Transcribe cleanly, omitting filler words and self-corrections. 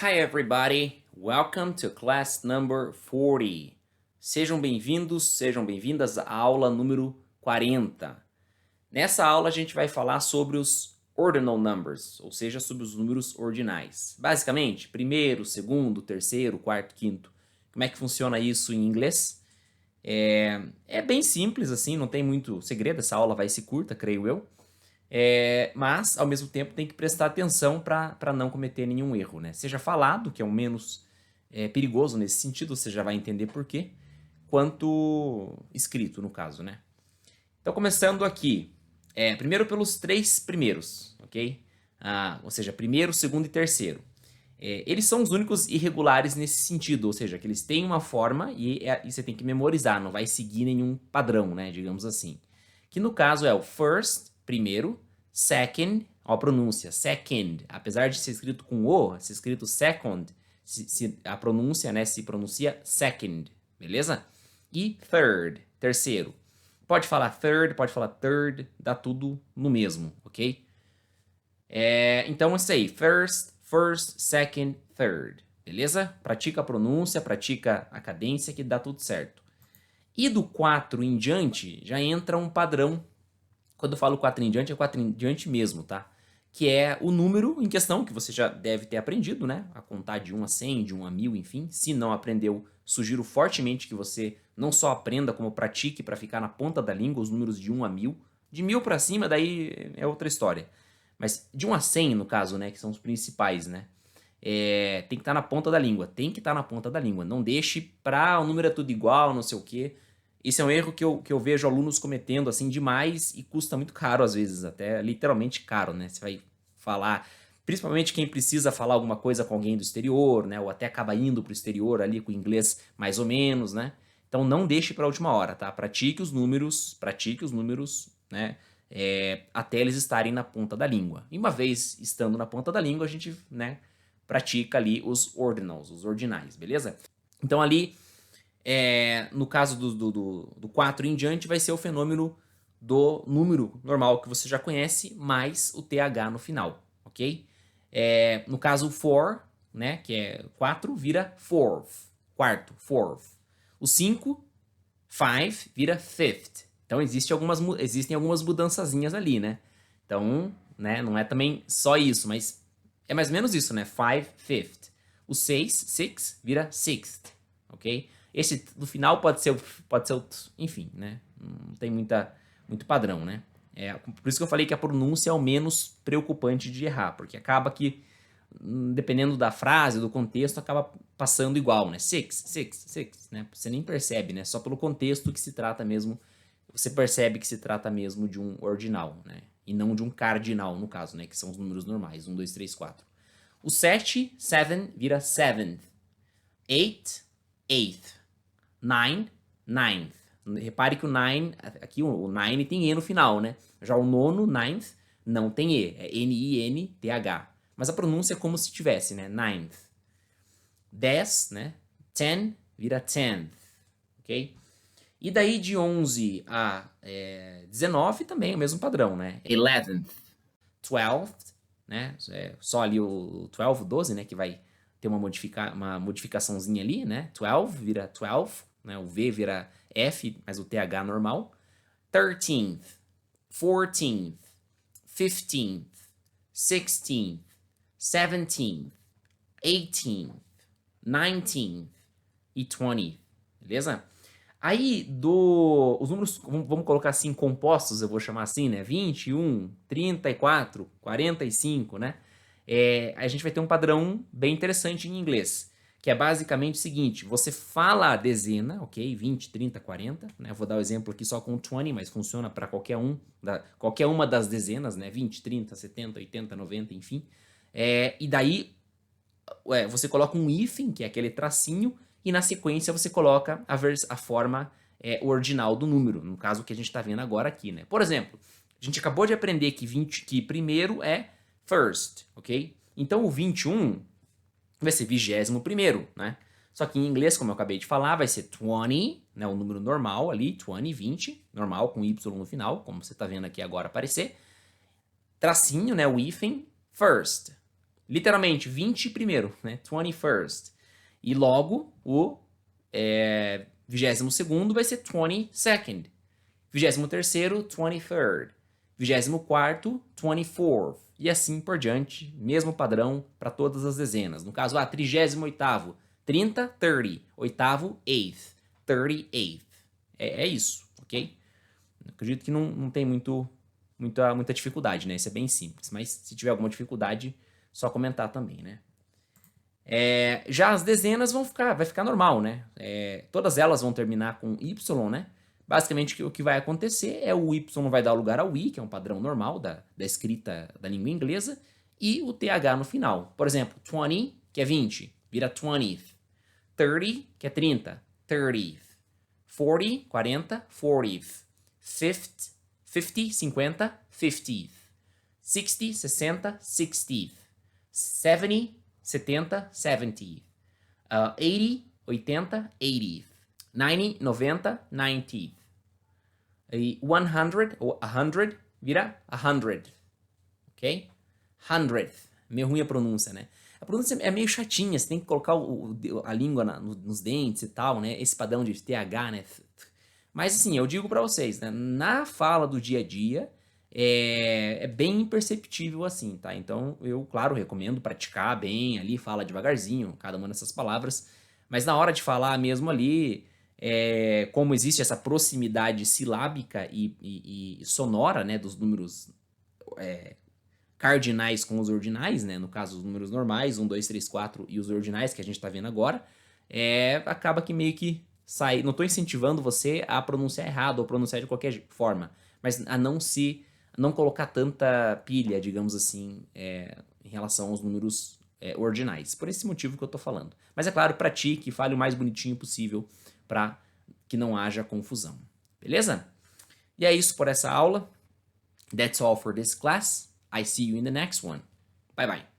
Hi everybody, welcome to class number 40. Sejam bem-vindos, sejam bem-vindas à aula número 40. Nessa aula a gente vai falar sobre os ordinal numbers, ou seja, sobre os números ordinais. Basicamente, primeiro, segundo, terceiro, quarto, quinto. Como é que funciona isso em inglês? É bem simples assim, não tem muito segredo, essa aula vai ser curta, creio eu. Mas, ao mesmo tempo, tem que prestar atenção para não cometer nenhum erro, né? Seja falado, que é o menos perigoso nesse sentido, você já vai entender por quê, quanto escrito, no caso, né? Então, começando aqui, primeiro pelos três primeiros, ok? Ou seja, primeiro, segundo e terceiro. Eles são os únicos irregulares nesse sentido, ou seja, que eles têm uma forma e você tem que memorizar, não vai seguir nenhum padrão, né? Digamos assim. Que no caso é o first, primeiro, second, ó a pronúncia, second, apesar de ser escrito com O, ser escrito second, a pronúncia, né, se pronuncia second, beleza? E third, terceiro. Pode falar third, pode falar third, dá tudo no mesmo, ok? Então é isso aí, first, second, third, beleza? Pratica a pronúncia, pratica a cadência que dá tudo certo. E do 4 em diante já entra um padrão. Quando eu falo 4 em diante, é 4 em diante mesmo, tá? Que é o número em questão, que você já deve ter aprendido, né? A contar de 1 a 100, de 1 a 1000, enfim. Se não aprendeu, sugiro fortemente que você não só aprenda, como pratique para ficar na ponta da língua os números de 1 a 1000. De 1000 para cima, daí é outra história. Mas de 1 a 100, no caso, né? Que são os principais, né? Tem que estar na ponta da língua. Tem que estar na ponta da língua. Não deixe para o número é tudo igual, não sei o quê. Esse é um erro que eu vejo alunos cometendo assim demais e custa muito caro às vezes, até literalmente caro, né? Você vai falar, principalmente quem precisa falar alguma coisa com alguém do exterior, né? Ou até acaba indo para o exterior ali com o inglês mais ou menos, né? Então não deixe para a última hora, tá? Pratique os números, né? Até eles estarem na ponta da língua. E uma vez estando na ponta da língua, a gente, né, pratica ali os ordinals, os ordinais, beleza? Então ali no caso do 4 em diante, vai ser o fenômeno do número normal que você já conhece, mais o TH no final, ok? No caso, o 4, né, que é 4, vira fourth, quarto, fourth. O 5, five, vira fifth. Então, existem algumas mudançazinhas ali, né? Então, né, não é também só isso, mas é mais ou menos isso, né? Five, fifth. O 6, six, vira sixth, ok? Esse do final enfim, né? Não tem muito padrão, né? Por isso que eu falei que a pronúncia é o menos preocupante de errar, porque acaba que, dependendo da frase, do contexto, acaba passando igual, né? Six, né? Você nem percebe, né? Só pelo contexto que se trata mesmo, você percebe que se trata mesmo de um ordinal, né? E não de um cardinal, no caso, né? Que são os números normais, 1, 2, 3, 4. O 7, seven, vira seventh. 8, eighth. 9, ninth. Repare que o 9, aqui o 9 tem E no final, né? Já o nono, ninth, não tem E, é N-I-N-T-H. Mas a pronúncia é como se tivesse, né? Ninth. 10, né? 10 vira tenth, ok? E daí de 11 a 19 também é o mesmo padrão, né? 11th, 12th, né? Só ali o 12, 12, né? Que vai ter uma modificaçãozinha ali, né? 12 vira 12, né? O V vira F, mas o TH normal. 13th, 14th, 15th, 16th, 17th, 18th, 19th e 20th, beleza? Aí, os números, vamos colocar assim, compostos, eu vou chamar assim, né? 21, 34, 45, né? A gente vai ter um padrão bem interessante em inglês, que é basicamente o seguinte: você fala a dezena, ok? 20, 30, 40, né? Eu vou dar o exemplo aqui só com o 20, mas funciona para qualquer uma das dezenas, né? 20, 30, 70, 80, 90, enfim. E daí, você coloca um hífen, que é aquele tracinho, e na sequência você coloca a forma ordinal do número, no caso que a gente está vendo agora aqui, né? Por exemplo, a gente acabou de aprender que primeiro é first, ok? Então o 21 vai ser 21º, né? Só que em inglês, como eu acabei de falar, vai ser 20, né? O número normal ali, 20, 20, normal, com Y no final, como você está vendo aqui agora aparecer. Tracinho, né? O hífen, first. literalmente, 21º, né? 21st. E logo, o 22º vai ser 22nd. 23º, 23rd. 24º, 24th. E assim por diante, mesmo padrão para todas as dezenas. No caso, 38º, 30, 30. Oitavo, 8th, 38th. É isso, ok? Acredito que não tem muita dificuldade, né? Isso é bem simples. Mas se tiver alguma dificuldade, só comentar também, né? Já as dezenas vai ficar normal, né? Todas elas vão terminar com Y, né? Basicamente, o que vai acontecer é o Y vai dar lugar ao I, que é um padrão normal da escrita da língua inglesa, e o TH no final. Por exemplo, 20, que é 20, vira 20th. 30, que é 30, 30th. 40, 40, 40th. 50, 50, 50th. 60, 60, 60th. 70, 70, 70th. 80, 80, 80th. 90, 90, 90th. E 100, ou 100, vira 100. Ok? 100th. Meio ruim a pronúncia, né? A pronúncia é meio chatinha, você tem que colocar a língua nos dentes e tal, né? Esse padrão de TH, né? Mas assim, eu digo pra vocês, né? Na fala do dia a dia, é bem imperceptível assim, tá? Então, eu, claro, recomendo praticar bem ali, fala devagarzinho, cada uma dessas palavras. Mas na hora de falar mesmo ali, como existe essa proximidade silábica e sonora, né? Dos números cardinais com os ordinais, né? No caso, os números normais, 1, 2, 3, 4 e os ordinais que a gente tá vendo agora, acaba que meio que sai. Não tô incentivando você a pronunciar errado ou pronunciar de qualquer forma, mas a não colocar tanta pilha, digamos assim, em relação aos números ordinais. Por esse motivo que eu tô falando. Mas é claro, pratique, fale o mais bonitinho possível para que não haja confusão. Beleza? E é isso por essa aula. That's all for this class. I see you in the next one. Bye bye.